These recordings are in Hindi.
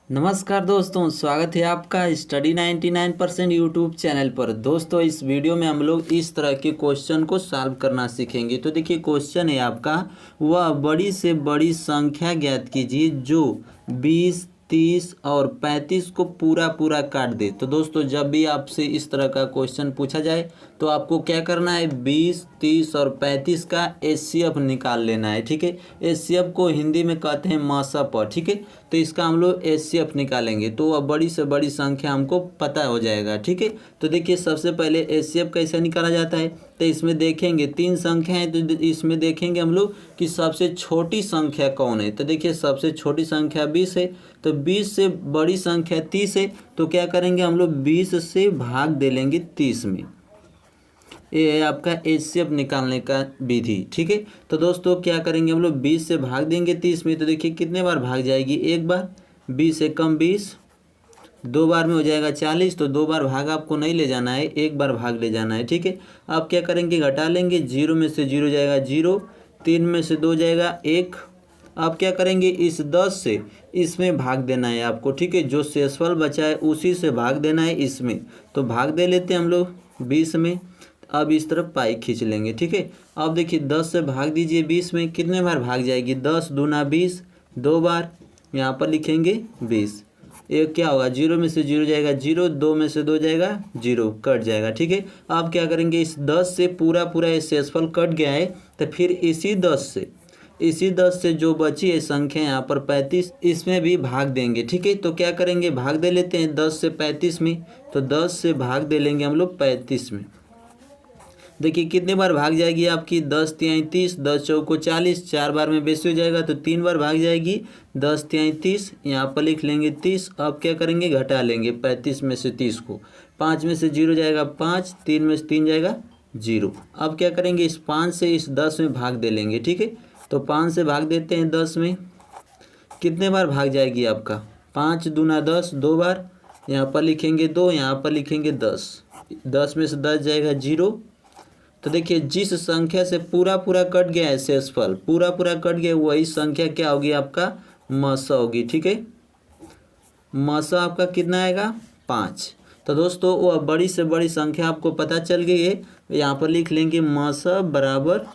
नमस्कार दोस्तों, स्वागत है आपका स्टडी 99% यूट्यूब चैनल पर। दोस्तों इस वीडियो में हम लोग इस तरह के क्वेश्चन को सॉल्व करना सीखेंगे। तो देखिए क्वेश्चन है आपका, वह बड़ी से बड़ी संख्या ज्ञात कीजिए जो 20, 30 और 35 को पूरा पूरा काट दे। तो दोस्तों जब भी आपसे इस तरह का क्वेश्चन पूछा जाए तो आपको क्या करना है, 20, 30 और 35 का एचसीएफ निकाल लेना है। ठीक है, एचसीएफ को हिंदी में कहते हैं मसप। ठीक है, तो इसका हम लोग एचसीएफ निकालेंगे तो वह बड़ी से बड़ी संख्या हमको पता हो जाएगा। ठीक है, तो देखिए सबसे पहले एचसीएफ कैसे निकाला जाता है। तो इसमें देखेंगे 3 संख्या है, तो इसमें देखेंगे हम लोग कि सबसे छोटी संख्या कौन है। तो देखिए सबसे छोटी संख्या 20 है, तो 20 से बड़ी संख्या 30 है। तो क्या करेंगे हम लोग 20 से भाग दे लेंगे 30 में। ये है आपका एचसीएफ निकालने का विधि। ठीक है, तो दोस्तों क्या करेंगे हम लोग 20 से भाग देंगे 30 में। तो देखिए कितने बार भाग जाएगी, एक बार। 20 से कम 20, 2 बार में हो जाएगा 40। तो 2 बार भाग आपको नहीं ले जाना है, एक बार भाग ले जाना है। ठीक है, आप क्या करेंगे, घटा लेंगे। 0 में से 0 जाएगा 0, 3 में से 2 जाएगा 1। आप क्या करेंगे, इस 10 से इसमें भाग देना है आपको। ठीक है, जो शेषफल बचा है उसी से भाग देना है इसमें। तो भाग दे लेते हैं हम लोग 20 में। अब इस तरफ पाई खींच लेंगे। ठीक है, अब देखिए 10 से भाग दीजिए 20 में, कितने बार भाग जाएगी, 10 दूना 20, 2 बार। यहाँ पर लिखेंगे 20। एक क्या होगा, 0 में से 0 जाएगा 0, 2 में से 2 जाएगा 0, कट जाएगा। ठीक है, आप क्या करेंगे, इस 10 से पूरा पूरा शेषफल कट गया है, तो फिर इसी 10 से जो बची है संख्या यहाँ पर 35, इसमें भी भाग देंगे। ठीक है, तो क्या करेंगे, भाग दे लेते हैं 10 से 35 में। तो 10 से भाग दे लेंगे हम लोग 35 में। देखिए कितने बार भाग जाएगी आपकी, 10 तिहाई 30, 10 चौको 40, 4 बार में बेसी हो जाएगा तो 3 बार भाग जाएगी। 10 तिहाई 30, यहाँ पर लिख लेंगे 30। अब क्या करेंगे, घटा लेंगे 35 में से 30 को। 5 में से 0 जाएगा 5, 3 में से 3 जाएगा 0। अब क्या करेंगे, इस 5 से इस 10 में भाग दे लेंगे। ठीक है, तो 5 से भाग देते हैं 10 में। कितने बार भाग जाएगी आपका, 5 दूना 10, 2 बार। यहाँ पर लिखेंगे 2, यहाँ पर लिखेंगे 10। 10 में से 10 जाएगा 0। तो देखिए जिस संख्या से पूरा पूरा कट गया है शेषफल, पूरा पूरा कट गया, वही संख्या क्या होगी आपका, मसा होगी। ठीक है, मसा आपका कितना आएगा, 5। तो दोस्तों वो बड़ी से बड़ी संख्या आपको पता चल गई है। यहाँ पर लिख लेंगे मसा बराबर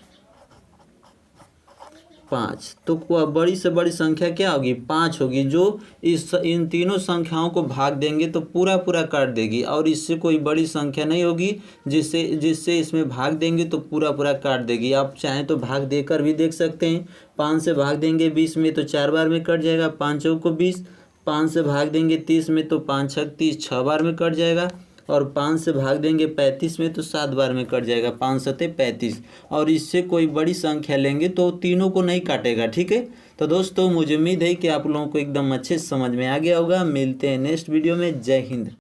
5। तो वह बड़ी से बड़ी संख्या क्या होगी, 5 होगी, जो इन तीनों संख्याओं को भाग देंगे तो पूरा पूरा काट देगी। और इससे कोई बड़ी संख्या नहीं होगी जिससे इसमें भाग देंगे तो पूरा पूरा काट देगी। आप चाहें तो भाग देकर भी देख सकते हैं। 5 से भाग देंगे 20 में तो 4 बार में कट जाएगा, 5 चौको 20। 5 से भाग देंगे 30 में तो 5 छक 30, 6 बार में कट जाएगा। और 5 से भाग देंगे 35 में तो 7 बार में कट जाएगा, 5 सते 35। और इससे कोई बड़ी संख्या लेंगे तो तीनों को नहीं काटेगा। ठीक है, तो दोस्तों मुझे उम्मीद है कि आप लोगों को एकदम अच्छे से समझ में आ गया होगा। मिलते हैं नेक्स्ट वीडियो में। जय हिंद।